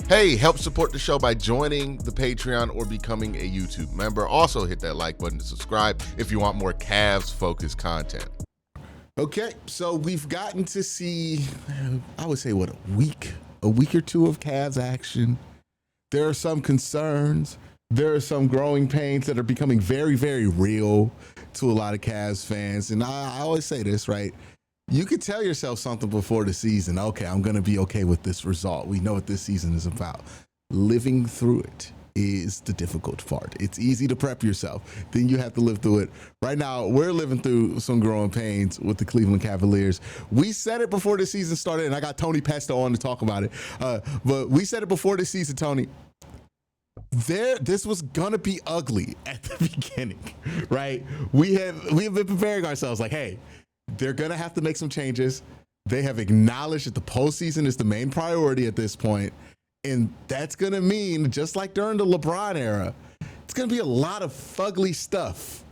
Hey, help support the show by joining the Patreon or becoming a YouTube member. Also hit that like button to subscribe if you want more Cavs-focused content. Okay, so we've gotten to see, I would say, what, a week or two of Cavs action. There are some concerns. There are some growing pains that are becoming very, very real to a lot of Cavs fans. And I always say this, right? You could tell yourself something before the season. Okay, I'm going to be okay with this result. We know what this season is about. Living through it is the difficult part. It's easy to prep yourself. Then you have to live through it. Right now, we're living through some growing pains with the Cleveland Cavaliers. We said it before the season started, and I got Tony Pesto on to talk about it. But we said it before the season, Tony. This was gonna be ugly at the beginning, right? We have been preparing ourselves like, hey, they're gonna have to make some changes. They have acknowledged that the postseason is the main priority at this point, and that's gonna mean, just like during the LeBron era, it's gonna be a lot of fugly stuff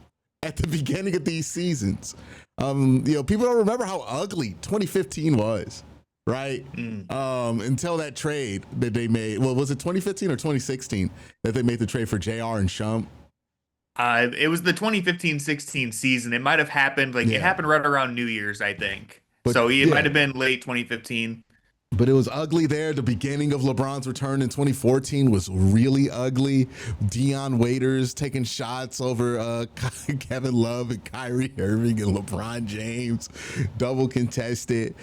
at the beginning of these seasons. People don't remember how ugly 2015 was. Right? Until that trade that they made. Well, was it 2015 or 2016 that they made the trade for JR and Shump? It was the 2015-16 season. It might have happened, it happened right around New Year's, I think. But, so it might have been late 2015. But it was ugly there. The beginning of LeBron's return in 2014 was really ugly. Dion Waiters taking shots over Kevin Love and Kyrie Irving and LeBron James, double contested.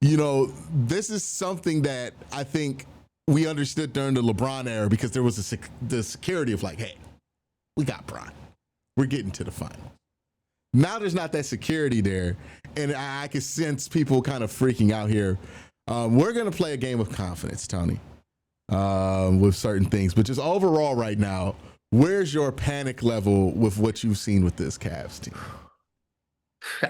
This is something that I think we understood during the LeBron era because there was the security of like, hey, we got Bron. We're getting to the final. Now there's not that security there, and I can sense people kind of freaking out here. We're going to play a game of confidence, Tony, with certain things. But just overall right now, where's your panic level with what you've seen with this Cavs team?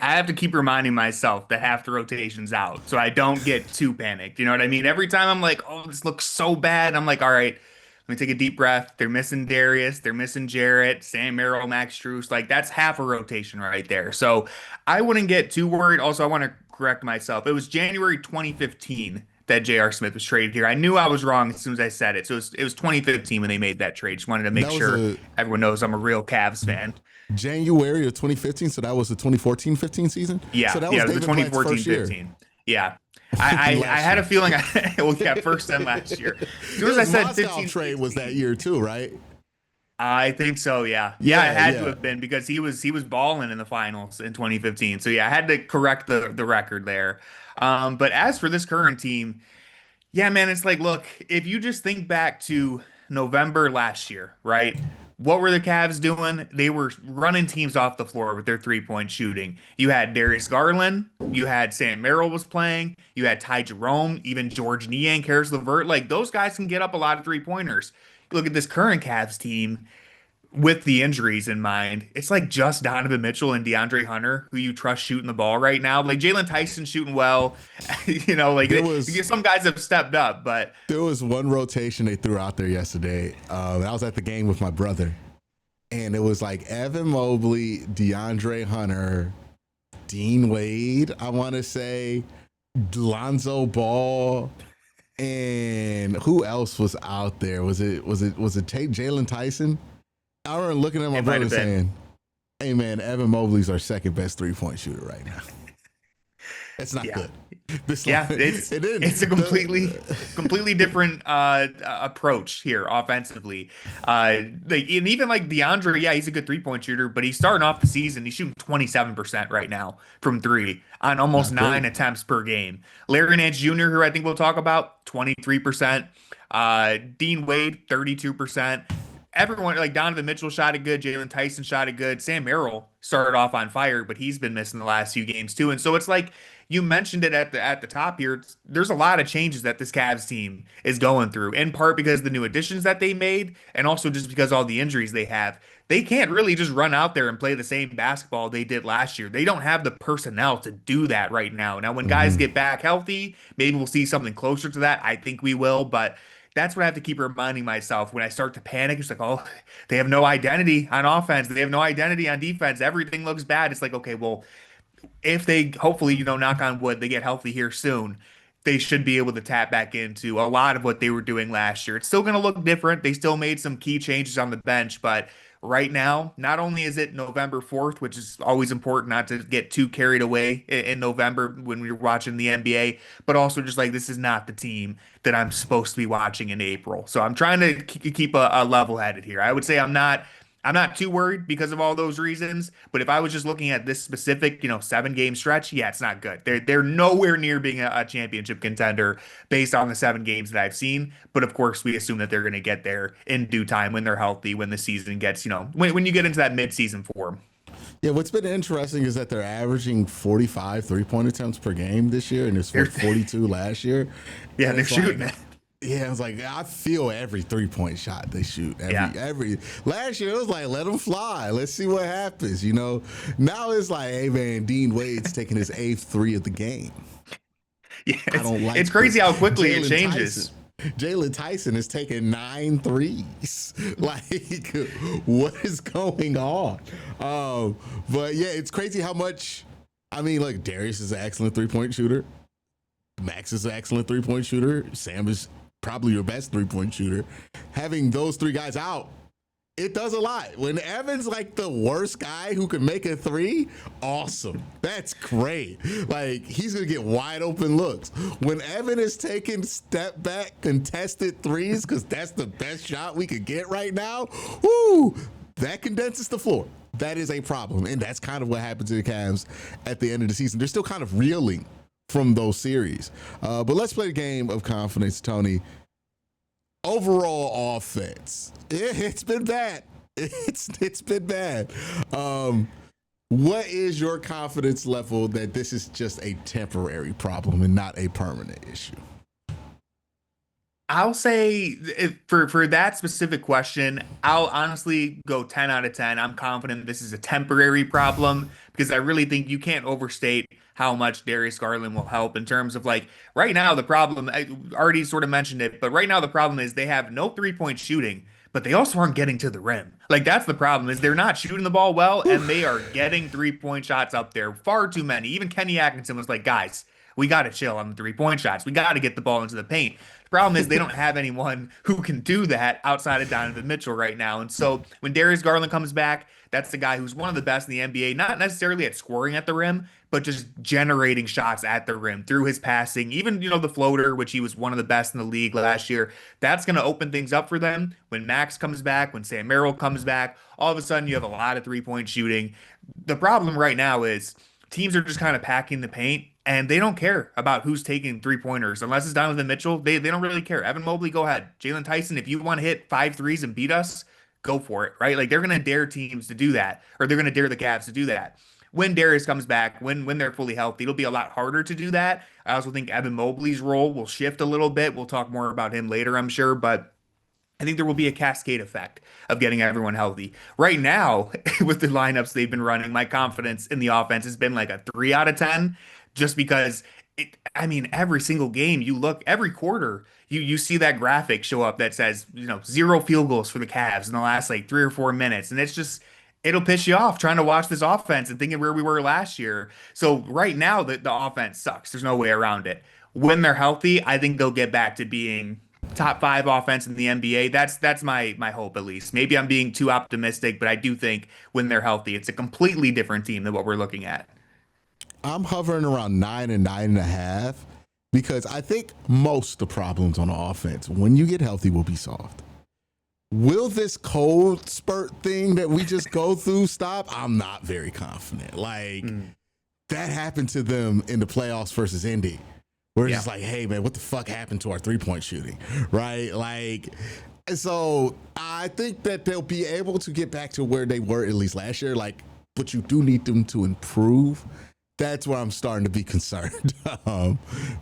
I have to keep reminding myself that half the rotation's out, so I don't get too panicked. You know what I mean? Every time I'm like, oh, this looks so bad, I'm like, all right, let me take a deep breath. They're missing Darius. They're missing Jarrett, Sam Merrill, Max Strus. Like, that's half a rotation right there. So I wouldn't get too worried. Also, I want to correct myself. It was January 2015 that J.R. Smith was traded here. I knew I was wrong as soon as I said it. So it was 2015 when they made that trade. Just wanted to make sure everyone knows I'm a real Cavs fan. January of 2015, so that was the 2014-15 season? Yeah, so that was the 2014-15. Yeah. I had a feeling first and last year. As soon as I said Moscow 15 trade was that year too, right? I think so, yeah. Yeah, it had to have been because he was balling in the finals in 2015. So yeah, I had to correct the record there. But as for this current team, yeah, man, it's like, look, if you just think back to November last year, right? What were the Cavs doing? They were running teams off the floor with their three-point shooting. You had Darius Garland. You had Sam Merrill was playing. You had Ty Jerome, even George Niang, Karis LeVert. Like, those guys can get up a lot of three-pointers. Look at this current Cavs team with the injuries in mind. It's like just Donovan Mitchell and DeAndre Hunter, who you trust shooting the ball right now. Like, Jalen Tyson shooting well. Some guys have stepped up, but there was one rotation they threw out there yesterday. I was at the game with my brother, and it was like Evan Mobley, DeAndre Hunter, Dean Wade, I want to say, Lonzo Ball, and who else was out there? Was it Jalen Tyson? I remember looking at my brother saying, hey, man, Evan Mobley's our second best three-point shooter right now. That's not good. It's a completely different approach here offensively. And even like DeAndre, he's a good three-point shooter, but he's starting off the season. He's shooting 27% right now from three on almost 9 attempts per game. Larry Nance Jr., who I think we'll talk about, 23%. Dean Wade, 32%. Everyone, like Donovan Mitchell shot it good. Jalen Tyson shot it good. Sam Merrill started off on fire, but he's been missing the last few games too. And so it's like you mentioned it at the top here. There's a lot of changes that this Cavs team is going through, in part because of the new additions that they made, and also just because all the injuries they have. They can't really just run out there and play the same basketball they did last year. They don't have the personnel to do that right now. Now, when guys get back healthy, maybe we'll see something closer to that. I think we will, but that's what I have to keep reminding myself when I start to panic. It's like, oh, they have no identity on offense. They have no identity on defense. Everything looks bad. It's like, okay, well, if they hopefully, knock on wood, they get healthy here soon. they should be able to tap back into a lot of what they were doing last year. It's still going to look different. They still made some key changes on the bench, but right now, not only is it November 4th, which is always important not to get too carried away in November when we're watching the NBA, but also just like this is not the team that I'm supposed to be watching in April. So I'm trying to keep a level headed here. I would say I'm not too worried because of all those reasons. But if I was just looking at this specific, 7 game stretch, yeah, it's not good. They're nowhere near being a championship contender based on the 7 games that I've seen. But of course, we assume that they're going to get there in due time when they're healthy, when the season gets, when you get into that mid-season form. Yeah, what's been interesting is that they're averaging 45 three-point attempts per game this year, and it's 42 last year. Yeah, and they're shooting it. Yeah, I was like, I feel every 3-point shot they shoot. Every last year it was like, let them fly. Let's see what happens. Now it's like, hey man, Dean Wade's taking his 8th 3 of the game. Yeah, it's crazy how quickly it changes. Jalen Tyson is taking 9 threes. Like, what is going on? But yeah, it's crazy how much. I mean, look, Darius is an excellent 3-point shooter. Max is an excellent 3-point shooter. Sam is probably your best 3-point shooter. Having those 3 guys out, it does a lot. When Evan's like the worst guy who can make a 3, awesome. That's great. Like, he's going to get wide open looks. When Evan is taking step back contested 3s, because that's the best shot we could get right now, whoo, that condenses the floor. That is a problem. And that's kind of what happened to the Cavs at the end of the season. They're still kind of reeling from those series. But let's play the game of confidence, Tony. Overall offense, it's been bad. It's been bad. What is your confidence level that this is just a temporary problem and not a permanent issue? I'll say for that specific question, I'll honestly go 10 out of 10. I'm confident this is a temporary problem because I really think you can't overstate how much Darius Garland will help in terms of like right now, the problem, I already sort of mentioned it, but right now the problem is they have no 3-point shooting, but they also aren't getting to the rim. Like that's the problem is they're not shooting the ball well and they are getting 3-point shots up there. Far too many. Even Kenny Atkinson was like, guys, we got to chill on the 3-point shots. We got to get the ball into the paint. The problem is they don't have anyone who can do that outside of Donovan Mitchell right now. And so when Darius Garland comes back, that's the guy who's one of the best in the NBA, not necessarily at scoring at the rim, but just generating shots at the rim through his passing, even, the floater, which he was one of the best in the league last year. That's going to open things up for them. When Max comes back, when Sam Merrill comes back, all of a sudden you have a lot of 3-point shooting. The problem right now is teams are just kind of packing the paint and they don't care about who's taking 3-pointers unless it's Donovan Mitchell. They don't really care. Evan Mobley, go ahead. Jalen Tyson, if you want to hit 5 threes and beat us, go for it, right? Like they're going to dare teams to do that, or they're going to dare the Cavs to do that. When Darius comes back, when they're fully healthy, it'll be a lot harder to do that. I also think Evan Mobley's role will shift a little bit. We'll talk more about him later, I'm sure, but I think there will be a cascade effect of getting everyone healthy. Right now, with the lineups they've been running, my confidence in the offense has been like a 3 out of 10, just because every single game you look, every quarter, you see that graphic show up that says, 0 field goals for the Cavs in the last like 3 or 4 minutes. And it's just, it'll piss you off trying to watch this offense and thinking where we were last year. So right now, the offense sucks. There's no way around it. When they're healthy, I think they'll get back to being top 5 offense in the NBA. That's my hope, at least. Maybe I'm being too optimistic, but I do think when they're healthy, it's a completely different team than what we're looking at. I'm hovering around 9 and 9.5 because I think most of the problems on the offense, when you get healthy, will be solved. Will this cold spurt thing that we just go through stop? I'm not very confident. That happened to them in the playoffs versus Indy. We're just like, hey, man, what the fuck happened to our 3-point shooting, right? So I think that they'll be able to get back to where they were at least last year, but you do need them to improve. That's where I'm starting to be concerned.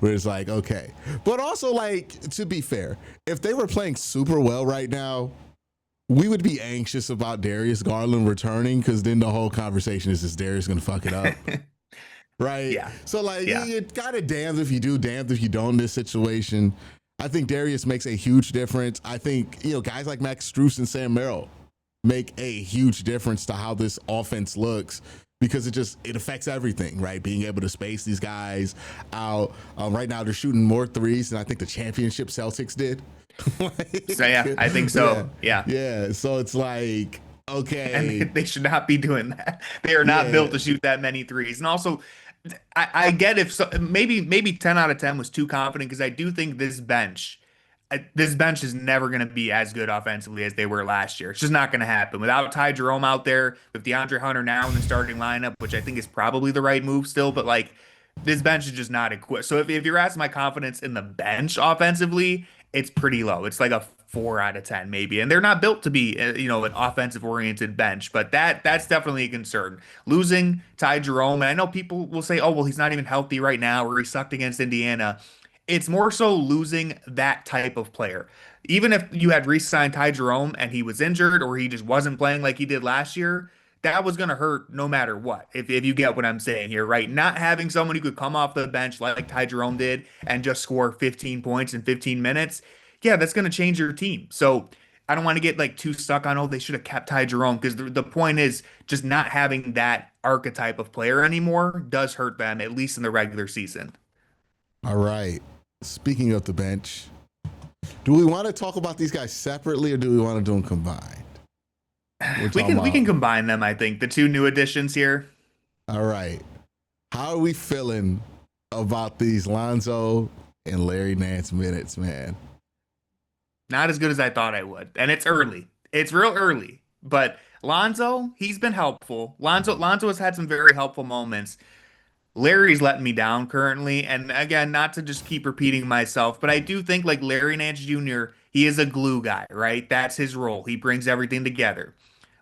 Where it's like, okay. But also, to be fair, if they were playing super well right now, we would be anxious about Darius Garland returning because then the whole conversation is Darius going to fuck it up? Right? Yeah. So, you got to damned if you do, damned if you don't in this situation. I think Darius makes a huge difference. I think, guys like Max Strus and Sam Merrill make a huge difference to how this offense looks. because it affects everything, right? Being able to space these guys out. Right now, they're shooting more threes than I think the championship Celtics did. So yeah, I think so. Yeah. Yeah. So it's like, And okay, they should not be doing that. They are not yeah, built to shoot that many threes. And also, I get if so, maybe 10 out of 10 was too confident because I do think this bench is never going to be as good offensively as they were last year. It's just not going to happen without Ty Jerome out there, with DeAndre Hunter now in the starting lineup, which I think is probably the right move still. But like this bench is just not equipped. So if you're asking my confidence in the bench offensively, it's pretty low. It's like a 4 out of 10 maybe, and they're not built to be an offensive oriented bench. But that's definitely a concern. Losing Ty Jerome, and I know people will say, oh well, he's not even healthy right now, or he sucked against Indiana. It's more so losing that type of player. Even if you had re-signed Ty Jerome and he was injured or he just wasn't playing like he did last year, that was going to hurt no matter what. If you get what I'm saying here, right? Not having someone who could come off the bench like Ty Jerome did and just score 15 points in 15 minutes, yeah, that's going to change your team. So I don't want to get like too stuck on, oh, they should have kept Ty Jerome, because the point is just not having that archetype of player anymore does hurt them, at least in the regular season. all right. Speaking of the bench, do we want to talk about these guys separately or do we want to do them combined? We can combine them, I think. The two new additions here. All right. How are we feeling about these Lonzo and Larry Nance minutes, man? Not as good as I thought I would. And it's early. It's real early. But Lonzo, he's been helpful. Lonzo has had some very helpful moments. Larry's letting me down currently. And again, not to just keep repeating myself, but I do think like Larry Nance Jr., he is a glue guy, right? That's his role. He brings everything together.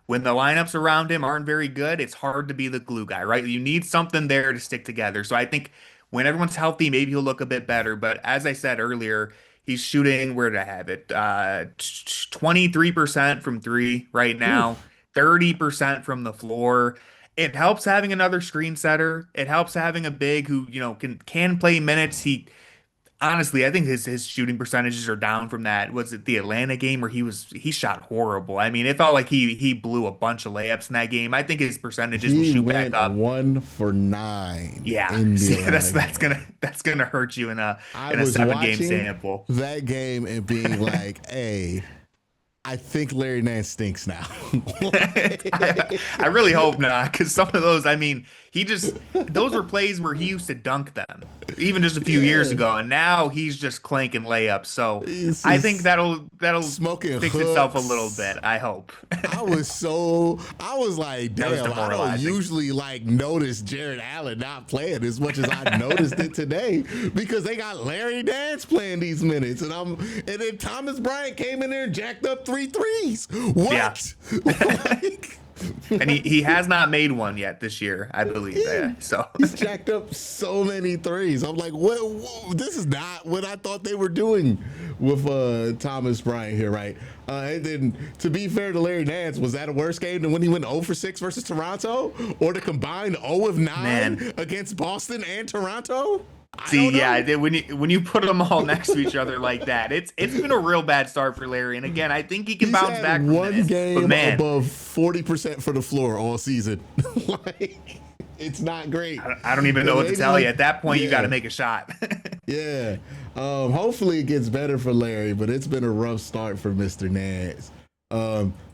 When the lineups around him aren't very good, it's hard to be the glue guy, right? You need something there to stick together. So I think when everyone's healthy, maybe he'll look a bit better. But as I said earlier, he's shooting, where did I have it? 23% from three right now, Oof. 30% from the floor. It helps having another screen setter. It helps having a big who, can play minutes. Honestly, I think his shooting percentages are down from that. Was it the Atlanta game where he shot horrible? I mean, it felt like he blew a bunch of layups in that game. I think his percentages will He shoot back went up. 1 for 9 Yeah, in the see, Atlanta game. that's gonna hurt you in a I in a was 7 game watching sample. that game and being like, hey, I think Larry Nance stinks now. I really hope not, because some of those, I mean, those were plays where he used to dunk them, even just a few years Yeah. ago, and now he's just clanking layups. So He's I think just that'll smoking fix itself a little hooks. bit. I hope. I was like, That was damn, I don't demoralizing. usually like notice Jared Allen not playing as much as I noticed it today, because they got Larry Nance playing these minutes. And then Thomas Bryant came in there and jacked up 3 threes. What? Like, And he has not made one yet this year, I believe. yeah, So he's jacked up so many threes. I'm like, what? This is not what I thought they were doing with Thomas Bryant here, right? And then, to be fair to Larry Nance, was that a worse game than when he went 0 for 6 versus Toronto, or the combined 0 of 9 Man. against Boston and Toronto? I see, don't know. yeah, when you put them all next to each other like that, it's been a real bad start for Larry. And again, I think he can He's bounce had back from one this. game But man, above 40% for the floor all season. Like, it's not great. I don't even know what to tell you. At that point, you got to make a shot. Yeah. Hopefully it gets better for Larry, but it's been a rough start for Mr. Nance.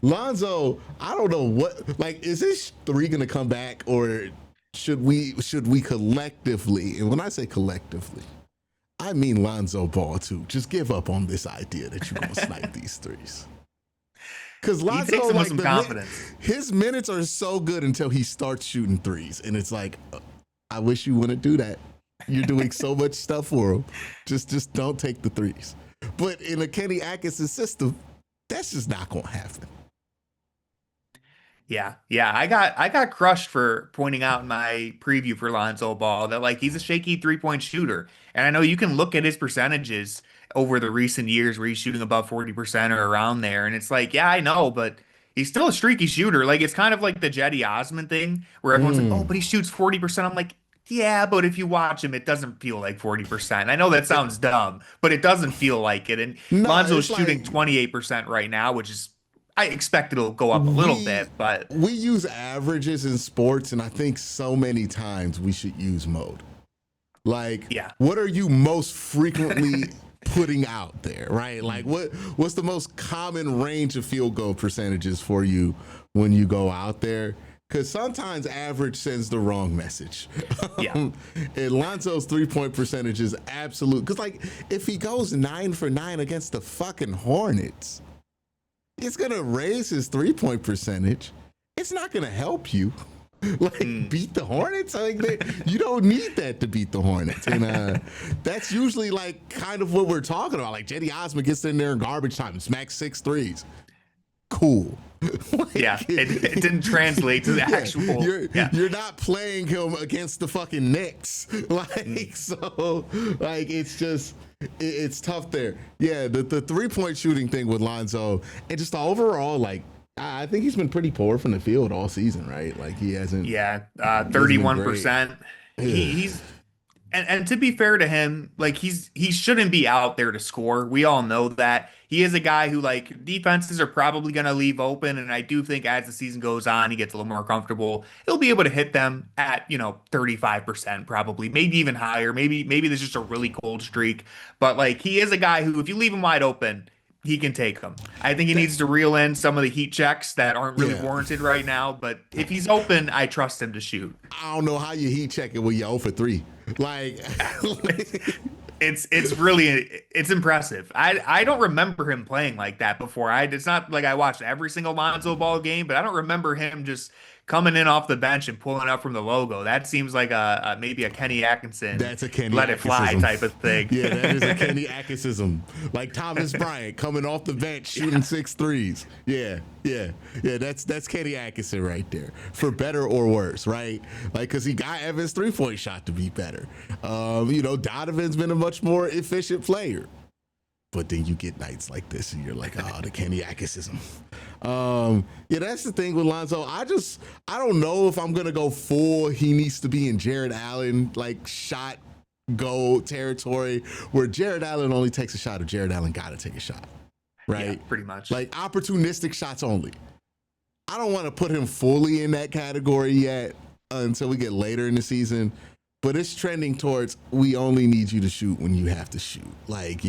Lonzo, I don't know is this 3 gonna come back, or should we collectively, and when I say collectively, I mean Lonzo Ball too, just give up on this idea that you're gonna snipe these threes. Because He Lonzo, takes them with like some confidence. his minutes are so good until he starts shooting threes, and it's like, I wish you wouldn't do that. You're doing so much stuff for him. Just don't take the threes. But in a Kenny Atkinson system, that's just not gonna happen. Yeah, I got crushed for pointing out in my preview for Lonzo Ball that like he's a shaky 3-point shooter. And I know you can look at his percentages over the recent years where he's shooting above 40% or around there. And it's like, yeah, I know, but he's still a streaky shooter. Like it's kind of like the Jetty Osman thing where everyone's like, oh, but he shoots 40%. I'm like, yeah, but if you watch him, it doesn't feel like 40%. I know that sounds dumb, but it doesn't feel like it. And No, Lonzo's it's shooting like 28% right now, which is I expect it'll go up a little bit, but we use averages in sports, and I think so many times we should use mode. Like, yeah. what are you most frequently putting out there, right? Like, what's the most common range of field goal percentages for you when you go out there? Because sometimes average sends the wrong message. Yeah. And Lonzo's 3-point percentage is absolute. Because, like, if he goes 9 for 9 against the fucking Hornets, it's going to raise his 3-point percentage. It's not going to help you. Like, beat the Hornets? Like, you don't need that to beat the Hornets. And that's usually, like, kind of what we're talking about. Like, Cedi Osman gets in there in garbage time and smacks 6 threes. Cool. Like, yeah, it didn't translate to the actual. You're not playing him against the fucking Knicks. Like, so, like, it's just, it's tough there. Yeah, the 3-point shooting thing with Lonzo and just the overall, like, I think he's been pretty poor from the field all season, right? Like, he hasn't. Yeah, 31%. He's and to be fair to him, like he shouldn't be out there to score. We all know that. He is a guy who, like, defenses are probably going to leave open, and I do think as the season goes on, he gets a little more comfortable. He'll be able to hit them at 35% probably, maybe even higher. Maybe there's just a really cold streak, but like he is a guy who, if you leave him wide open, he can take them. I think he needs to reel in some of the heat checks that aren't really warranted right now. But if he's open, I trust him to shoot. I don't know how you heat check it when you're 0 for 3. Like, it's really impressive. I don't remember him playing like that before. It's not like I watched every single Lonzo Ball game, but I don't remember him just coming in off the bench and pulling up from the logo. That seems like maybe a Kenny Atkinson. That's a Kenny let it fly type of thing. Yeah, that is a Kenny Atkinson. Like Thomas Bryant coming off the bench shooting 6 threes. Yeah. That's Kenny Atkinson right there, for better or worse, right? Like, because he got Evans' 3-point shot to be better. Donovan's been a much more efficient player. But then you get nights like this and you're like, oh, the Kenny Atkinson. That's the thing with Lonzo. I don't know if I'm going to go full. He needs to be in Jared Allen, like, shot go territory, where Jared Allen only takes a shot if Jared Allen got to take a shot. Right? Yeah, pretty much. Like, opportunistic shots only. I don't want to put him fully in that category yet until we get later in the season. But it's trending towards, we only need you to shoot when you have to shoot. Like,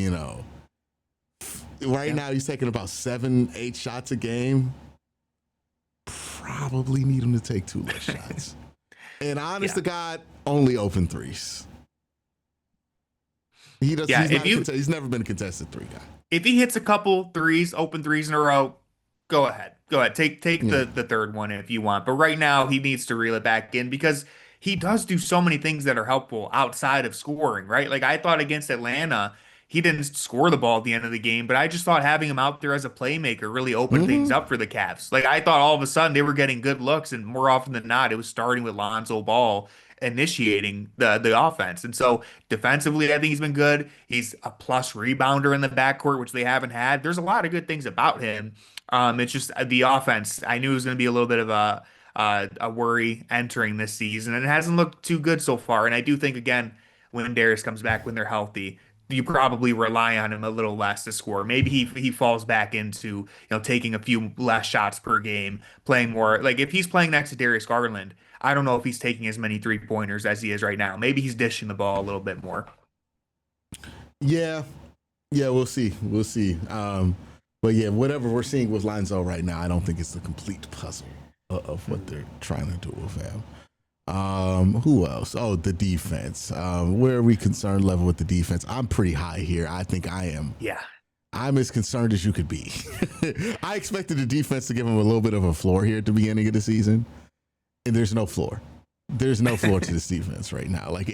right now he's taking about 7-8 shots a game. Probably need him to take 2 less shots. And honest to God, only open threes. He does. Yeah, he's never been a contested 3 guy. If he hits a couple open threes in a row, go ahead. Take the third one if you want. But right now he needs to reel it back in, because he does do so many things that are helpful outside of scoring, right? Like, I thought against Atlanta, he didn't score the ball at the end of the game, but I just thought having him out there as a playmaker really opened things up for the Cavs. Like, I thought all of a sudden they were getting good looks, and more often than not, it was starting with Lonzo Ball initiating the offense. And so defensively, I think he's been good. He's a plus rebounder in the backcourt, which they haven't had. There's a lot of good things about him. It's just the offense. I knew it was going to be a little bit of a worry entering this season, and it hasn't looked too good so far. And I do think, again, when Darius comes back, when they're healthy, you probably rely on him a little less to score. Maybe he falls back into taking a few less shots per game, playing more. Like, if he's playing next to Darius Garland, I don't know if he's taking as many 3-pointers as he is right now. Maybe he's dishing the ball a little bit more. Yeah, we'll see. But yeah, whatever we're seeing with Lonzo right now, I don't think it's the complete puzzle of what they're trying to do with him. Who else? Oh, the defense. Where are we concerned level with the defense? I'm pretty high here. I think I am. Yeah. I'm as concerned as you could be. I expected the defense to give him a little bit of a floor here at the beginning of the season, and there's no floor. There's no floor to this defense right now. Like,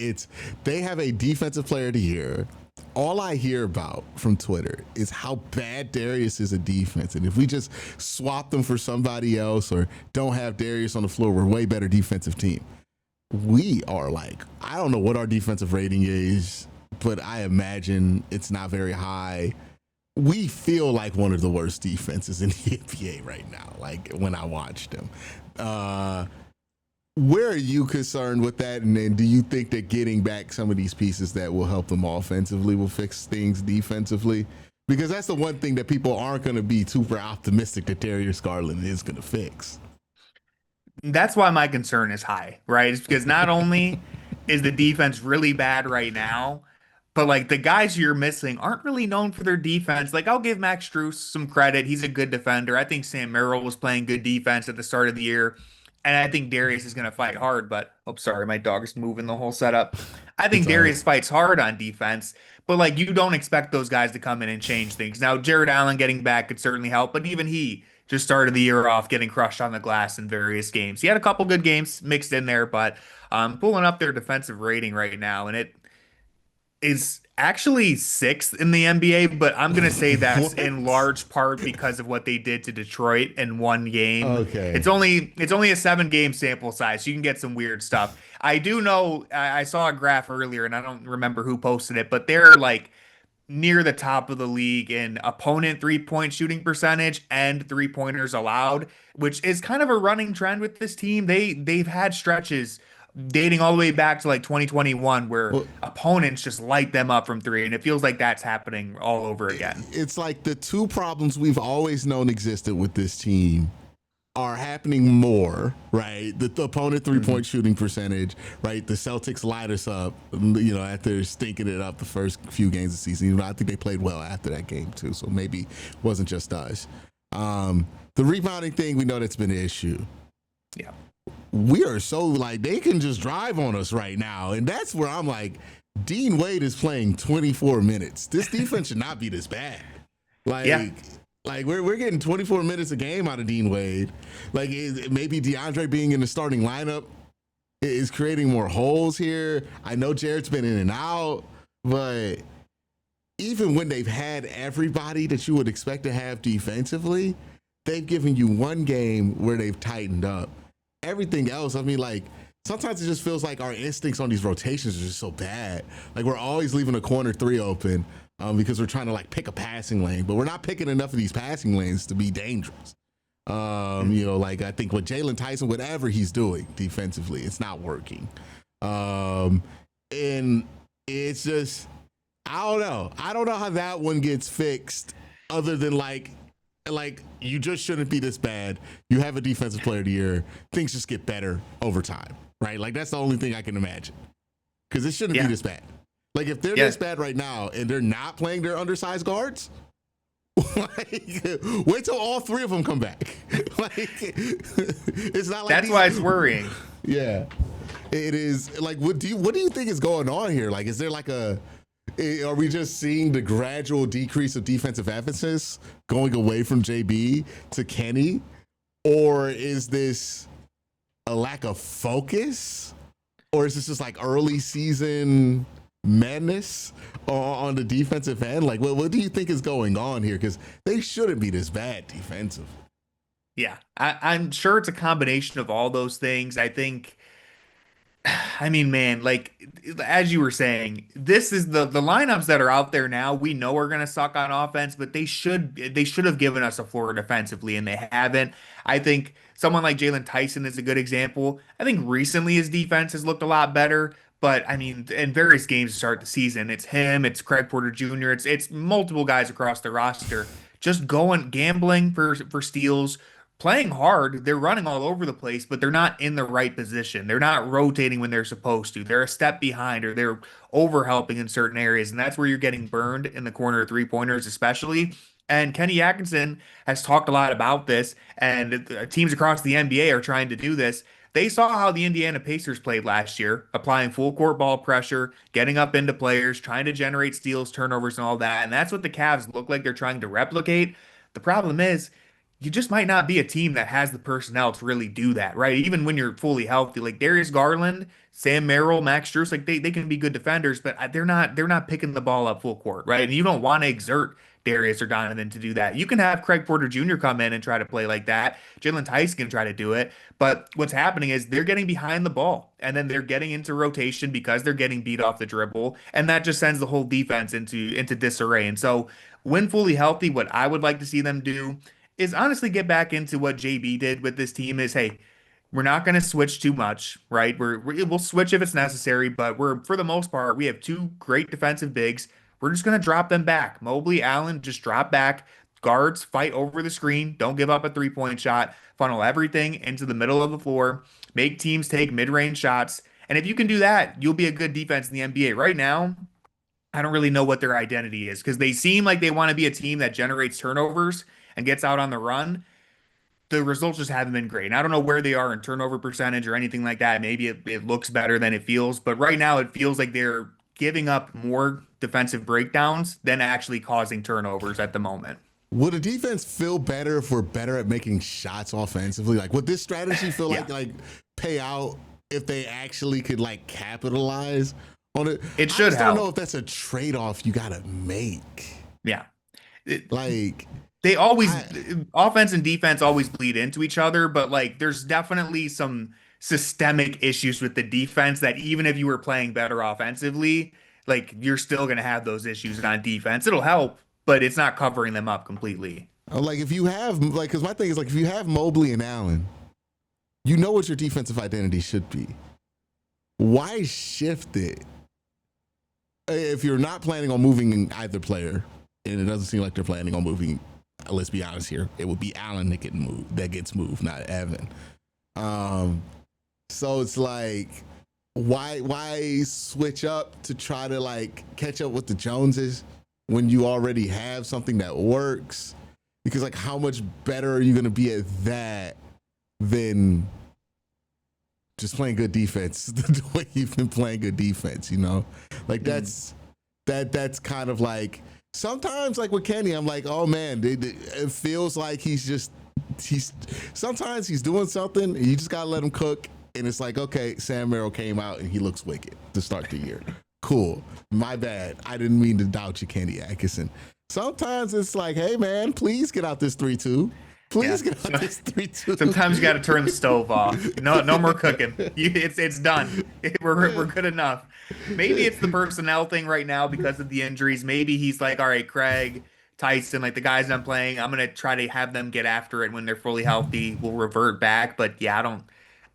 they have a defensive player of the year. All I hear about from Twitter is how bad Darius is at defense. And if we just swap them for somebody else or don't have Darius on the floor, we're a way better defensive team. We are, like, I don't know what our defensive rating is, but I imagine it's not very high. We feel like one of the worst defenses in the NBA right now, like, when I watch them. Where are you concerned with that? And then do you think that getting back some of these pieces that will help them offensively will fix things defensively? Because that's the one thing that people aren't going to be super optimistic that Darius Garland is going to fix. That's why my concern is high, right? It's because not only is the defense really bad right now, but like the guys you're missing aren't really known for their defense. Like I'll give Max Strus some credit. He's a good defender. I think Sam Merrill was playing good defense at the start of the year. And I think Darius is going to fight hard, but oh, sorry, my dog is moving the whole setup. I think It's all right. Darius fights hard on defense, but like you don't expect those guys to come in and change things. Now, Jared Allen getting back could certainly help, but even he just started the year off getting crushed on the glass in various games. He had a couple good games mixed in there, but pulling up their defensive rating right now, and it is actually sixth in the NBA, but I'm gonna say that's in What? large part because of what they did to Detroit in one game. Okay. It's only a 7 game sample size, so you can get some weird stuff. I do know I saw a graph earlier, and I don't remember who posted it, but they're like near the top of the league in opponent 3-point shooting percentage and 3-pointers allowed, which is kind of a running trend with this team. They've had stretches dating all the way back to like 2021 where Well, opponents just light them up from three, and it feels like that's happening all over again. it's like the two problems we've always known existed with this team are happening more, right? The opponent 3 point shooting percentage, right? The Celtics light us up, after stinking it up the first few games of the season. I think they played well after that game too, so maybe it wasn't just us. The rebounding thing, we know that's been an issue. Yeah. We are so like they can just drive on us right now, and that's where I'm like, Dean Wade is playing 24 minutes. This defense should not be this bad. Like, Yeah. like we're getting 24 minutes a game out of Dean Wade. Like maybe DeAndre being in the starting lineup is creating more holes here. I know Jared's been in and out, but even when they've had everybody that you would expect to have defensively, they've given you one game where they've tightened up. Everything else, I mean, like sometimes it just feels like our instincts on these rotations are just so bad. Like we're always leaving a corner three open because we're trying to like pick a passing lane, but we're not picking enough of these passing lanes to be dangerous. Like I think with Jalen Tyson, whatever he's doing defensively, it's not working. And it's just, I don't know. I don't know how that one gets fixed other than like you just shouldn't be this bad. You have a defensive player of the year. Things just get better over time, right? Like that's the only thing I can imagine because it shouldn't be this bad. Like if they're this bad right now and they're not playing their undersized guards, like, wait till all three of them come back. Like it's not like That's why it's worrying. Yeah, it is. Like, what do you think is going on here? Like, is there like are we just seeing the gradual decrease of defensive emphasis going away from JB to Kenny? Or is this a lack of focus? Or is this just like early season madness on the defensive end? Like, what do you think is going on here? Because they shouldn't be this bad defensively. Yeah, I'm sure it's a combination of all those things. I mean, man, like as you were saying, this is the lineups that are out there now. We know are going to suck on offense, but they should have given us a floor defensively, and they haven't. I think someone like Jalen Tyson is a good example. I think recently his defense has looked a lot better, but I mean, in various games to start the season, it's him, it's Craig Porter Jr., it's multiple guys across the roster just going gambling for steals, playing hard. They're running all over the place, but they're not in the right position. They're not rotating when they're supposed to. They're a step behind or they're overhelping in certain areas. And that's where you're getting burned in the corner 3-pointers, especially. And Kenny Atkinson has talked a lot about this, and teams across the NBA are trying to do this. They saw how the Indiana Pacers played last year, applying full court ball pressure, getting up into players, trying to generate steals, turnovers, and all that. And that's what the Cavs look like they're trying to replicate. The problem is, you just might not be a team that has the personnel to really do that, right? Even when you're fully healthy, like Darius Garland, Sam Merrill, Max Strus, like they can be good defenders, but they're not picking the ball up full court, right? And you don't want to exert Darius or Donovan to do that. You can have Craig Porter Jr. come in and try to play like that. Jalen Tice can try to do it, but what's happening is they're getting behind the ball, and then they're getting into rotation because they're getting beat off the dribble, and that just sends the whole defense into disarray. And so, when fully healthy, what I would like to see them do is honestly get back into what JB did with this team is, hey, we're not going to switch too much, right? We'll switch if it's necessary, but we're for the most part, we have two great defensive bigs. we're just going to drop them back. Mobley, Allen, just drop back. Guards fight over the screen. Don't give up a 3-point shot. Funnel everything into the middle of the floor. Make teams take mid-range shots. And if you can do that, you'll be a good defense in the NBA. Right now, I don't really know what their identity is because they seem like they want to be a team that generates turnovers and gets out on the run. The results just haven't been great. And I don't know where they are in turnover percentage or anything like that. Maybe it looks better than it feels, but right now it feels like they're giving up more defensive breakdowns than actually causing turnovers at the moment. Would a defense feel better if we're better at making shots offensively? Like, would this strategy feel like pay out if they actually could like capitalize on it? It should help. I don't know if that's a trade-off you gotta make. Yeah. Like offense and defense always bleed into each other, but like there's definitely some systemic issues with the defense that even if you were playing better offensively, like you're still going to have those issues on defense. It'll help, but it's not covering them up completely. like if you have like, because my thing is like if you have Mobley and Allen, you know what your defensive identity should be. Why shift it if you're not planning on moving either player? And it doesn't seem like they're planning on moving. Let's be honest here. It would be Allen that gets moved, not Evan. So it's like, why switch up to try to like catch up with the Joneses when you already have something that works? Because like, how much better are you going to be at that than just playing good defense the way you've been playing good defense? You know, like that's kind of like. Sometimes, like with Kenny, I'm like, oh man, it feels like he's sometimes he's doing something, and you just gotta let him cook. And it's like, okay, Sam Merrill came out and he looks wicked to start the year. Cool. My bad. I didn't mean to doubt you, Kenny Atkinson. Sometimes it's like, hey man, please get out this 3-2. Please get out this 3-2. Sometimes you got to turn the stove off. No more cooking. It's done. We're good enough. Maybe it's the personnel thing right now because of the injuries. Maybe he's like, all right, Craig, Tyson, like the guys I'm playing, I'm gonna try to have them get after it when they're fully healthy. We'll revert back. But yeah,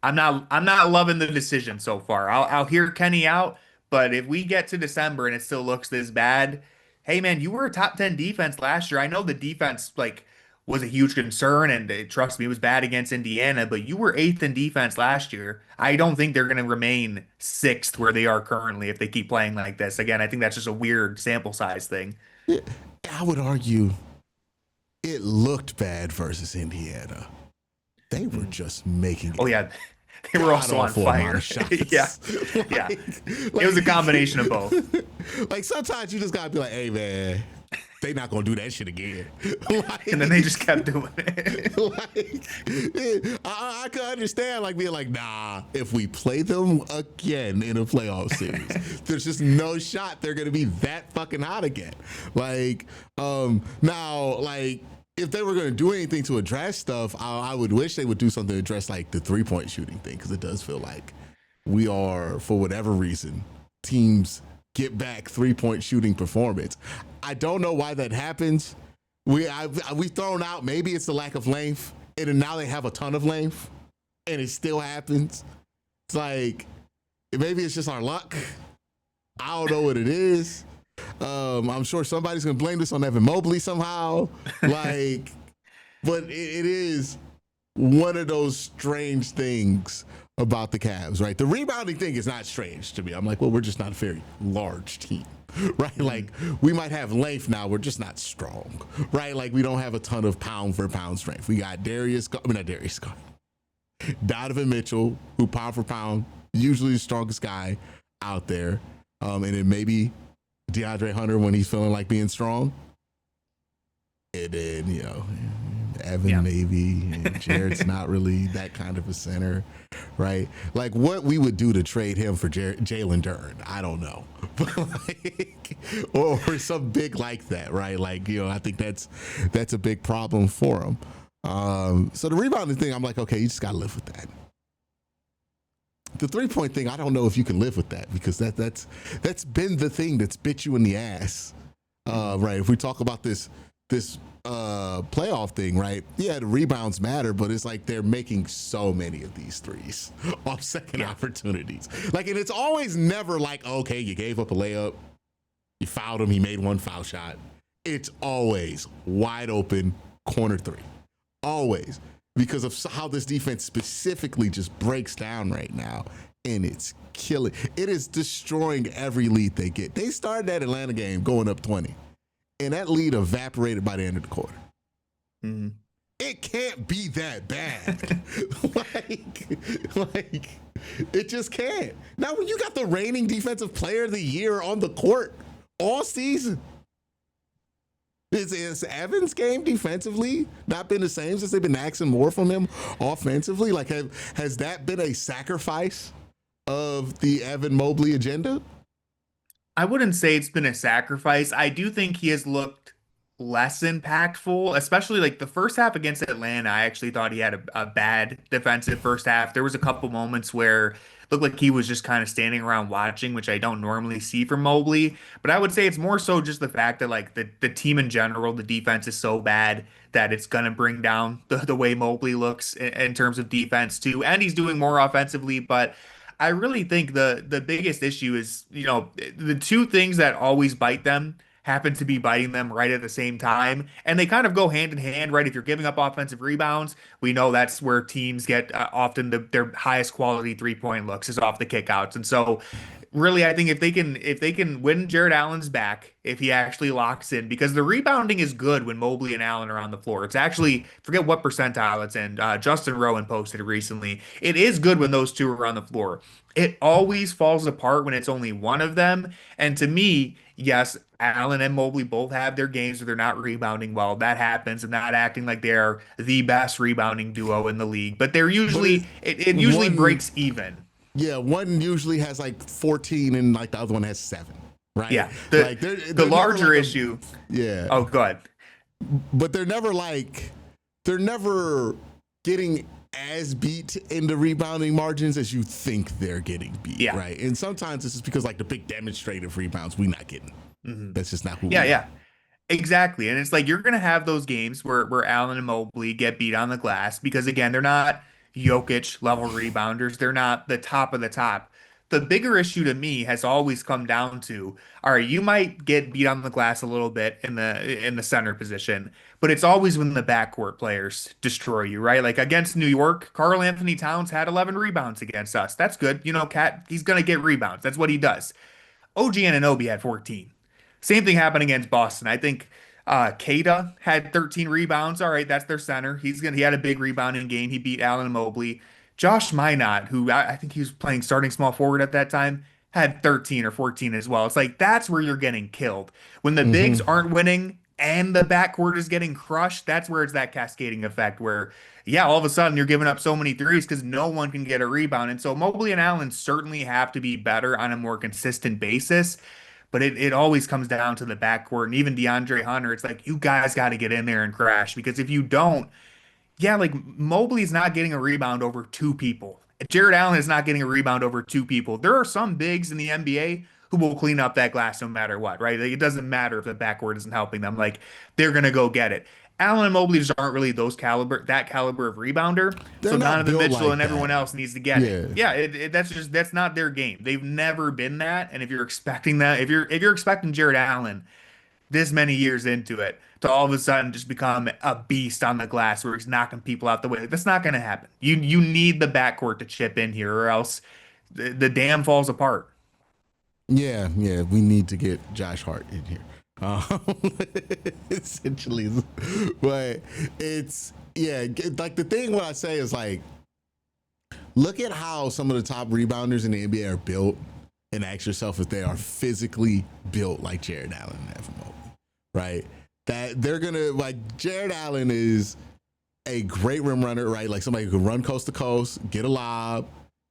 I'm not loving the decision so far. I'll hear Kenny out, but if we get to December and it still looks this bad, hey man, you were a top 10 defense last year. I know the defense like was a huge concern, and trust me, it was bad against Indiana, but you were 8th in defense last year. I don't think they're going to remain 6th where they are currently if they keep playing like this. Again, I think that's just a weird sample size thing. Yeah, I would argue it looked bad versus Indiana. They were just making it. Oh, yeah. They were also on fire. Yeah. Yeah. It was a combination of both. Like sometimes you just got to be like, hey, man. They not gonna do that shit again. Like, and then they just kept doing it. Like, I could understand like being like, nah, if we play them again in a playoff series, there's just no shot they're gonna be that fucking hot again. Like, now, like, if they were gonna do anything to address stuff, I would wish they would do something to address like the 3-point shooting thing, because it does feel like we are, for whatever reason, teams get back 3-point shooting performance. I don't know why that happens. We've thrown out, maybe it's the lack of length, and then now they have a ton of length, and it still happens. It's like, maybe it's just our luck. I don't know what it is. I'm sure somebody's gonna blame this on Evan Mobley somehow. Like, but it is one of those strange things about the Cavs, right? The rebounding thing is not strange to me. I'm like, well, we're just not a very large team, right? Like, we might have length now, we're just not strong, right? Like, we don't have a ton of pound for pound strength. We got Donovan Mitchell, who pound for pound, usually the strongest guy out there. And then maybe DeAndre Hunter when he's feeling like being strong. And then, you know, Evan maybe, and Jared's not really that kind of a center, right? Like what we would do to trade him for Jalen Duren, I don't know. But like, or some big like that, right? Like, you know, I think that's a big problem for him. So the rebounding thing, I'm like, okay, you just got to live with that. The 3-point thing, I don't know if you can live with that, because that's been the thing that's bit you in the ass, right? If we talk about this playoff thing, right? Yeah, the rebounds matter, but it's like they're making so many of these threes off second opportunities. Like, and it's always never like, okay, you gave up a layup, You fouled him. He made one foul shot. It's always wide open corner three. Always. Because of how this defense specifically just breaks down right now. And it's killing. It is destroying every lead they get. They started that Atlanta game going up 20. And that lead evaporated by the end of the quarter. Mm-hmm. It can't be that bad. like, it just can't. Now, when you got the reigning defensive player of the year on the court all season, is Evans' game defensively not been the same since they've been asking more from him offensively? Like, has that been a sacrifice of the Evan Mobley agenda? I wouldn't say it's been a sacrifice. I do think he has looked less impactful, especially like the first half against Atlanta. I actually thought he had a bad defensive first half. There was a couple moments where it looked like he was just kind of standing around watching, which I don't normally see from Mobley. But I would say it's more so just the fact that like the team in general, the defense is so bad that it's going to bring down the way Mobley looks in terms of defense too. And he's doing more offensively, but I really think the biggest issue is, the two things that always bite them happen to be biting them right at the same time. And they kind of go hand in hand, right? If you're giving up offensive rebounds, we know that's where teams get often their highest quality 3-point looks is off the kickouts. And so really, I think if they can win Jared Allen's back, if he actually locks in, because the rebounding is good when Mobley and Allen are on the floor. It's actually, forget what percentile it's in. Justin Rowan posted it recently. It is good when those two are on the floor. It always falls apart when it's only one of them. And to me, yes, Allen and Mobley both have their games where they're not rebounding well. That happens and not acting like they're the best rebounding duo in the league. But they're usually, it usually breaks even. Yeah, one usually has like 14 and like the other one has 7, right? Yeah, they're the larger like issue. Yeah. Oh, go ahead. But they're never getting as beat in the rebounding margins as you think they're getting beat, right? And sometimes it's just because like the big demonstrative rebounds we're not getting. Mm-hmm. That's just not who we are. Yeah. Exactly. And it's like you're going to have those games where Allen and Mobley get beat on the glass because, again, they're not Jokic level rebounders. They're not the top of the top. The bigger issue to me has always come down to, all right, you might get beat on the glass a little bit in the center position, but it's always when the backcourt players destroy you, right? Like against New York, Karl Anthony Towns had 11 rebounds against us. That's good. Cat, he's going to get rebounds. That's what he does. OG Anunoby had 14. Same thing happened against Boston. I think Keita had 13 rebounds. All right, that's their center. He had a big rebounding game. He beat Allen and Mobley. Josh Minot, who I think he was playing starting small forward at that time, had 13 or 14 as well. It's like that's where you're getting killed. When the bigs aren't winning and the backcourt is getting crushed, that's where it's that cascading effect where, all of a sudden you're giving up so many threes because no one can get a rebound. And so Mobley and Allen certainly have to be better on a more consistent basis. But it always comes down to the backcourt. And even DeAndre Hunter, it's like, you guys got to get in there and crash. Because if you don't, like Mobley's not getting a rebound over 2 people. Jared Allen is not getting a rebound over 2 people. There are some bigs in the NBA who will clean up that glass no matter what, right? Like, it doesn't matter if the backcourt isn't helping them. Like, they're going to go get it. Allen and Mobley just aren't really that caliber of rebounder. So Donovan Mitchell and everyone else needs to get it. Yeah, that's not their game. They've never been that. And if you're expecting that, if you're expecting Jared Allen this many years into it to all of a sudden just become a beast on the glass where he's knocking people out the way, that's not going to happen. You need the backcourt to chip in here, or else the dam falls apart. Yeah, we need to get Josh Hart in here. Essentially, but it's like the thing what I say is like, look at how some of the top rebounders in the NBA are built and ask yourself if they are physically built like Jared Allen and Evan Mobley, right? That they're gonna, like, Jared Allen is a great rim runner, right? Like somebody who can run coast to coast, get a lob,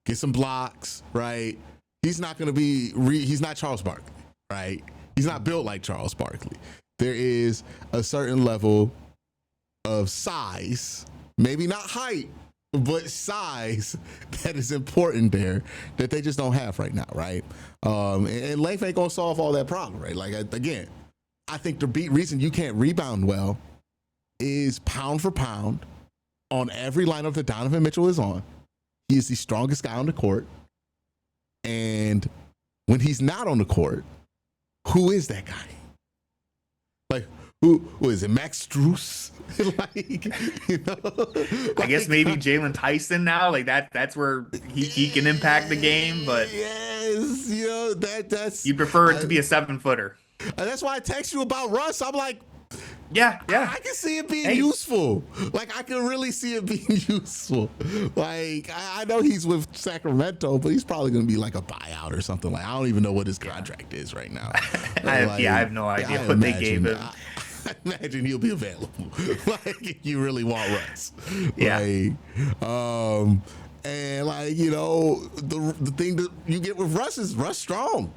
get some blocks, right? He's not gonna be he's not Charles Barkley, right? He's not built like Charles Barkley. There is a certain level of size, maybe not height, but size that is important there that they just don't have right now, right? And length ain't gonna solve all that problem, right? Like, again, I think the reason you can't rebound well is pound for pound on every lineup that Donovan Mitchell is on. He is the strongest guy on the court. And when he's not on the court, who is that guy? Like, who is it? Max Strus? Like, you know, I guess maybe Jalen Tyson now. Like that's where he can impact the game, but yes, you know, that's you prefer it to be a 7-footer. That's why I text you about Russ. I'm like, yeah. I can see it being useful. Like, I can really see it being useful. Like, I know he's with Sacramento, but he's probably going to be like a buyout or something. Like, I don't even know what his contract is right now. I have no idea what they gave him. I imagine he'll be available. Like, if you really want Russ. Yeah. Like, and like, you know, the thing that you get with Russ is Russ strong.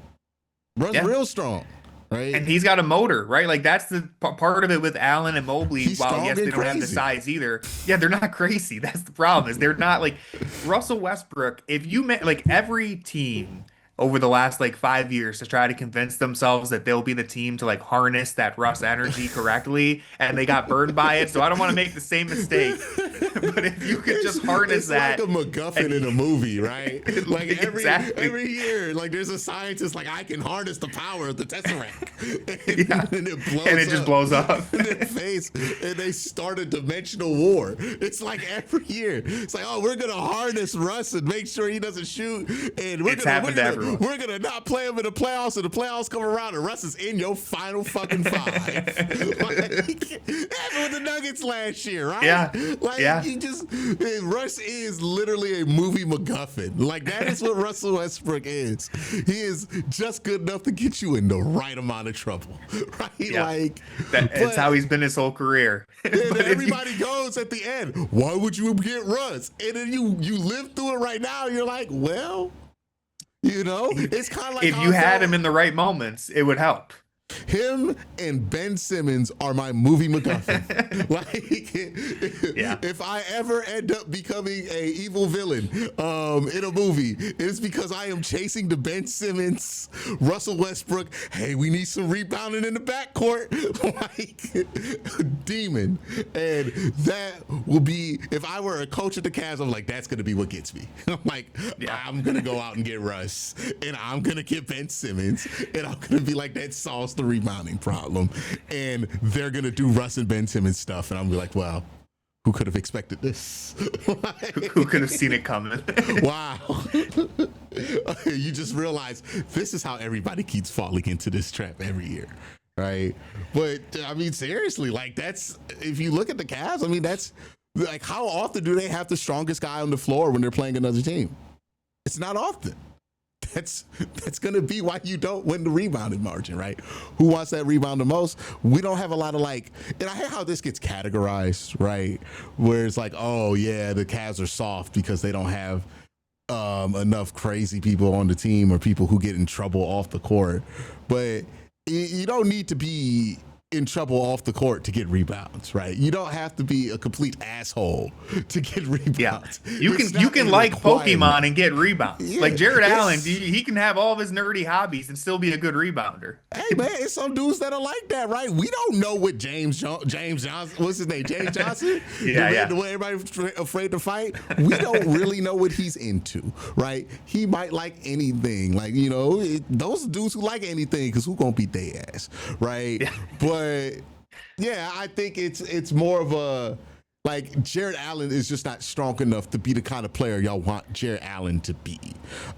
Russ real strong. Right. And he's got a motor, right? Like that's the part of it with Allen and Mobley. While yes, they don't have the size either. Yeah, they're not crazy. That's the problem. Is they're not like Russell Westbrook. If you met like every team over the last like 5 years to try to convince themselves that they'll be the team to like harness that Russ energy correctly, and they got burned by it. So I don't want to make the same mistake. But if you could just harness it's that, like a MacGuffin in a movie, right? Like every year, like there's a scientist like I can harness the power of the Tesseract, and it blows and it just blows up in their face, and they start a dimensional war. It's like every year, it's like, oh, we're gonna harness Russ and make sure he doesn't shoot, and we're gonna not play him in the playoffs, and the playoffs come around, and Russ is in your final fucking five. Like, happened with the Nuggets last year, right? Yeah, like Russ is literally a movie MacGuffin. Like that is what Russell Westbrook is. He is just good enough to get you in the right amount of trouble, right? Yeah. Like it's how he's been his whole career. And everybody goes at the end, why would you get Russ? And then you live through it right now. You're like, well, you know, it's kind of like if you had him in the right moments, it would help. Him and Ben Simmons are my movie MacGuffin. Like, if I ever end up becoming a evil villain in a movie, it's because I am chasing the Ben Simmons, Russell Westbrook. Hey, we need some rebounding in the backcourt, like demon. And that will be, if I were a coach at the Cavs, I'm like, that's gonna be what gets me. I'm like, I'm gonna go out and get Russ, and I'm gonna get Ben Simmons, and I'm gonna be like, that solves the rebounding problem, and they're gonna do Russ and Ben Simmons stuff, and I'm gonna be like, wow, who could have expected this? Like, who could have seen it coming? Wow. You just realize this is how everybody keeps falling into this trap every year, right? But I mean, seriously, like that's, if you look at the Cavs, I mean, that's like, how often do they have the strongest guy on the floor when they're playing another team? It's not often. That's going to be why you don't win the rebounding margin, right? Who wants that rebound the most? We don't have a lot of like, and I hear how this gets categorized, right? Where it's like, oh yeah, the Cavs are soft because they don't have enough crazy people on the team or people who get in trouble off the court. But you don't need to be in trouble off the court to get rebounds, right? You don't have to be a complete asshole to get rebounds. Yeah. You can like Pokemon and get rebounds. Yeah, like Jared Allen, he can have all of his nerdy hobbies and still be a good rebounder. Hey man, it's some dudes that are like that, right? We don't know what James Johnson, what's his name? James Johnson? The way everybody's afraid to fight. We don't really know what he's into, right? He might like anything. Like, you know, those dudes who like anything, because who gonna beat their ass, right? Yeah. But yeah, I think it's more of a, like, Jared Allen is just not strong enough to be the kind of player y'all want Jared Allen to be.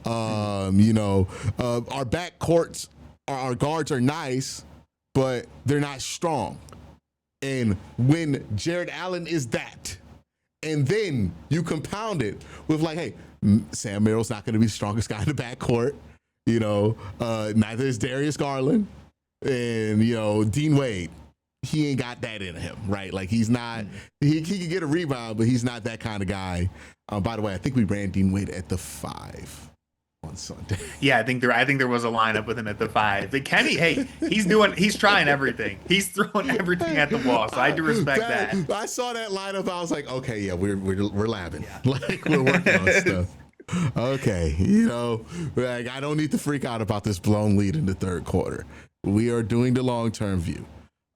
You know, our backcourts, our guards are nice, but they're not strong. And when Jared Allen is that, and then you compound it with like, hey, Sam Merrill's not going to be the strongest guy in the backcourt. You know, neither is Darius Garland. And, you know, Dean Wade, he ain't got that in him, right? Like, he's not, he can get a rebound, but he's not that kind of guy. By the way, I think we ran Dean Wade at the 5 on Sunday. Yeah, I think there was a lineup with him at the 5. But Kenny, hey, he's trying everything. He's throwing everything at the wall. So I do respect that. I saw that lineup. I was like, okay, yeah, we're labbing. Yeah. Like, we're working on stuff. Okay, you know, like, I don't need to freak out about this blown lead in the third quarter. We are doing the long-term view.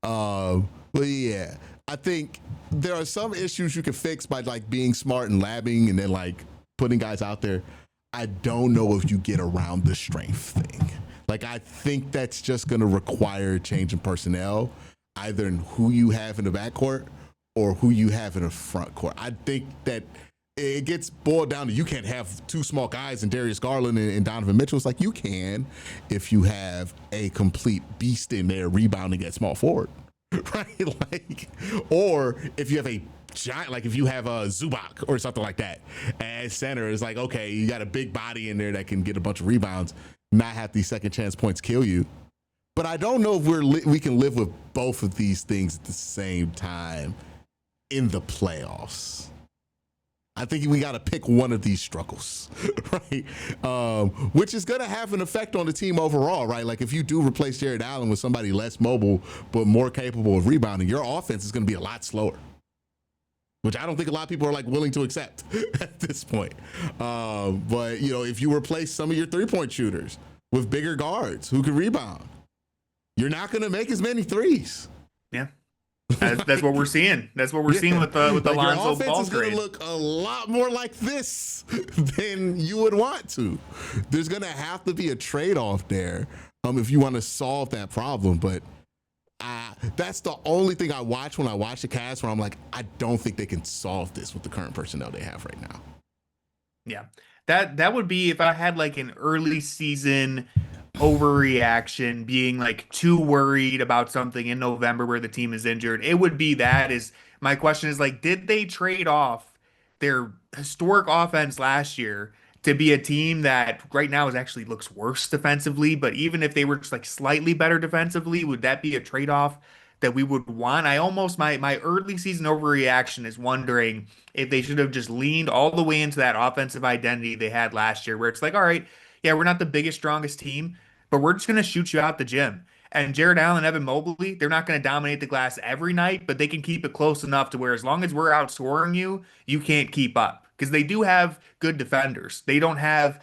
But yeah, I think there are some issues you can fix by like being smart and labbing and then like putting guys out there. I don't know if you get around the strength thing. Like, I think that's just going to require a change in personnel, either in who you have in the backcourt or who you have in the front court. I think that it gets boiled down to you can't have two small guys in Darius Garland and Donovan Mitchell. It's like you can if you have a complete beast in there rebounding at small forward, right? Like, or if you have a giant, like if you have a Zubac or something like that as center, it's like, okay, you got a big body in there that can get a bunch of rebounds, not have these second chance points kill you. But I don't know if we can live with both of these things at the same time in the playoffs. I think we got to pick one of these struggles, right? Which is going to have an effect on the team overall, right? Like if you do replace Jared Allen with somebody less mobile but more capable of rebounding, your offense is going to be a lot slower, which I don't think a lot of people are like willing to accept at this point. But you know, if you replace some of your 3-point shooters with bigger guards who can rebound, you're not going to make as many threes. Yeah. That's what we're seeing. That's what we're seeing with the like Lonzo Ball trade. Your offense is going to look a lot more like this than you would want to. There's going to have to be a trade-off there if you want to solve that problem. But that's the only thing I watch when I watch the Cavs, where I'm like, I don't think they can solve this with the current personnel they have right now. Yeah, that would be if I had like an early season overreaction, being like too worried about something in November where the team is injured. It would be that. Is my question is like, did they trade off their historic offense last year to be a team that right now actually looks worse defensively? But even if they were just like slightly better defensively, would that be a trade-off that we would want? I almost, my early season overreaction is wondering if they should have just leaned all the way into that offensive identity they had last year, where it's like, all right, yeah, we're not the biggest, strongest team, but we're just going to shoot you out the gym. And Jared Allen, Evan Mobley, they're not going to dominate the glass every night, but they can keep it close enough to where as long as we're outscoring you, you can't keep up. Because they do have good defenders. They don't have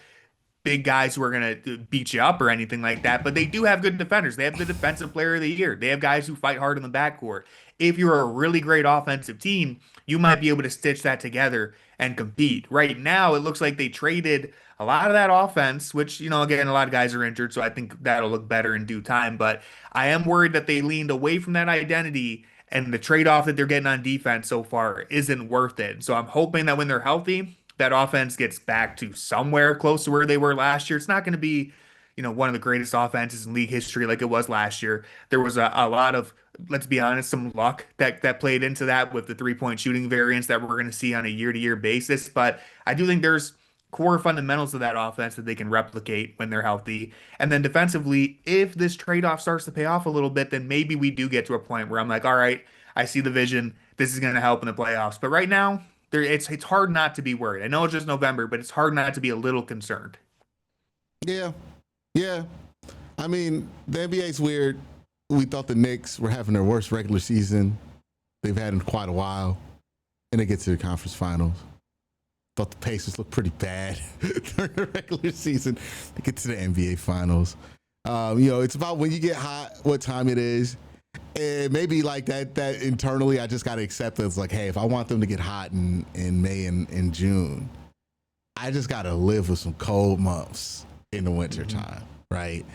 big guys who are going to beat you up or anything like that, but they do have good defenders. They have the defensive player of the year. They have guys who fight hard in the backcourt. If you're a really great offensive team, you might be able to stitch that together and compete. Right now, it looks like they traded a lot of that offense, which, you know, again, a lot of guys are injured, so I think that'll look better in due time. But I am worried that they leaned away from that identity, and the trade-off that they're getting on defense so far isn't worth it. So I'm hoping that when they're healthy, that offense gets back to somewhere close to where they were last year. It's not going to be, you know, one of the greatest offenses in league history like it was last year. There was a lot of, let's be honest, some luck that played into that with the 3-point shooting variance that we're going to see on a year-to-year basis. But I do think there's core fundamentals of that offense that they can replicate when they're healthy. And then defensively, if this trade-off starts to pay off a little bit, then maybe we do get to a point where I'm like, all right, I see the vision. This is going to help in the playoffs. But right now, it's hard not to be worried. I know it's just November, but it's hard not to be a little concerned. Yeah. I mean, the NBA's weird. We thought the Knicks were having their worst regular season they've had in quite a while, and they get to the conference finals. Thought the Pacers looked pretty bad during the regular season. They get to the NBA finals. You know, it's about when you get hot, what time it is. And maybe like that internally, I just got to accept that it's like, hey, if I want them to get hot in May and June, I just got to live with some cold months in the wintertime, right?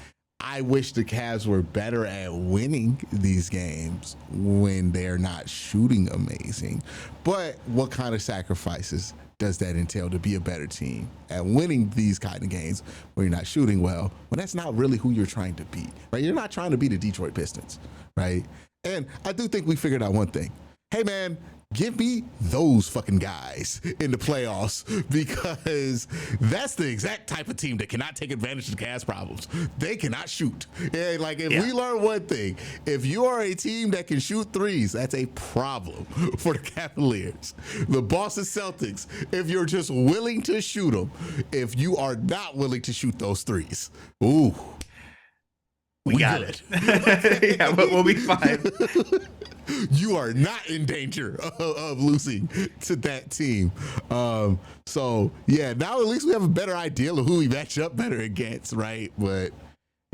I wish the Cavs were better at winning these games when they're not shooting amazing. But what kind of sacrifices does that entail to be a better team at winning these kind of games where you're not shooting well, when that's not really who you're trying to beat, right? You're not trying to beat the Detroit Pistons, right? And I do think we figured out one thing. Hey, man, give me those fucking guys in the playoffs, because that's the exact type of team that cannot take advantage of the Cavs' problems. They cannot shoot. And like, if we learn one thing, if you are a team that can shoot threes, that's a problem for the Cavaliers. The Boston Celtics, if you're just willing to shoot them, if you are not willing to shoot those threes, ooh, we got it. Yeah, but we'll be fine. You are not in danger of losing to that team. So yeah, now at least we have a better idea of who we match up better against, right? But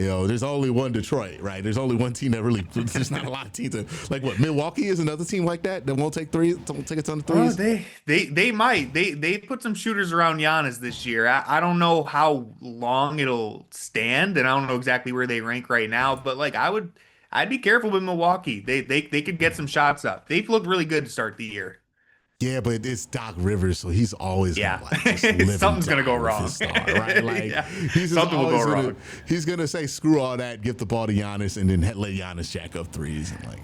You know, there's only one Detroit, right? There's only one team that really. There's not a lot of teams like what Milwaukee is another team like that won't take threes, don't take a ton of threes. They might they put some shooters around Giannis this year. I don't know how long it'll stand, and I don't know exactly where they rank right now. But like I'd be careful with Milwaukee. They could get some shots up. They've looked really good to start the year. Yeah, but it's Doc Rivers, so he's always gonna like just live something's and gonna go wrong, star, right? Like he's something will go wrong. He's gonna say screw all that, give the ball to Giannis, and then let Giannis jack up threes. And like,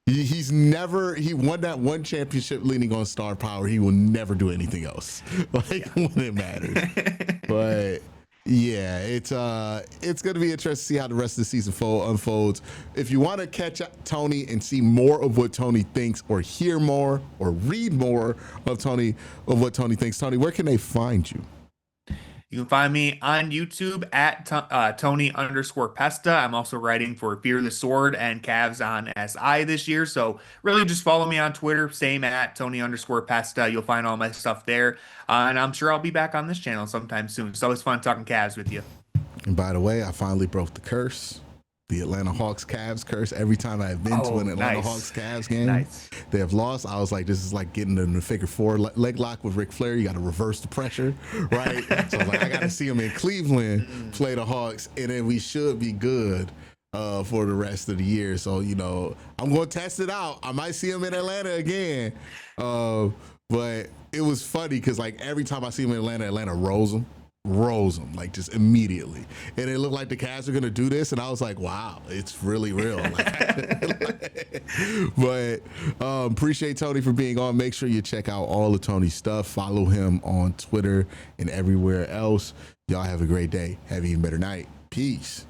he's never won that one championship leaning on star power. He will never do anything else like when it matters. But yeah, it's going to be interesting to see how the rest of the season unfolds. If you want to catch up Tony and see more of what Tony thinks, or hear more, or read more of what Tony thinks, Tony, where can they find you? You can find me on YouTube at Tony_Pesta. I'm also writing for Fear the Sword and CAVS on SI this year. So really just follow me on Twitter, same at Tony_Pesta. You'll find all my stuff there. And I'm sure I'll be back on this channel sometime soon. So it's fun talking CAVS with you. And by the way, I finally broke the curse. The Atlanta Hawks Cavs curse. Every time I've been to an Atlanta Hawks Cavs game, they have lost. I was like, this is like getting in the figure four leg lock with Ric Flair. You got to reverse the pressure, right? So I was like, I got to see them in Cleveland play the Hawks, and then we should be good for the rest of the year. So, you know, I'm going to test it out. I might see them in Atlanta again. But it was funny because like every time I see them in Atlanta rolls them like just immediately, and it looked like the Cavs are gonna do this, and I was like, wow, it's really real. But appreciate Tony for being on. Make sure you check out all of Tony's stuff, follow him on Twitter and everywhere else. Y'all have a great day, have an even better night. Peace.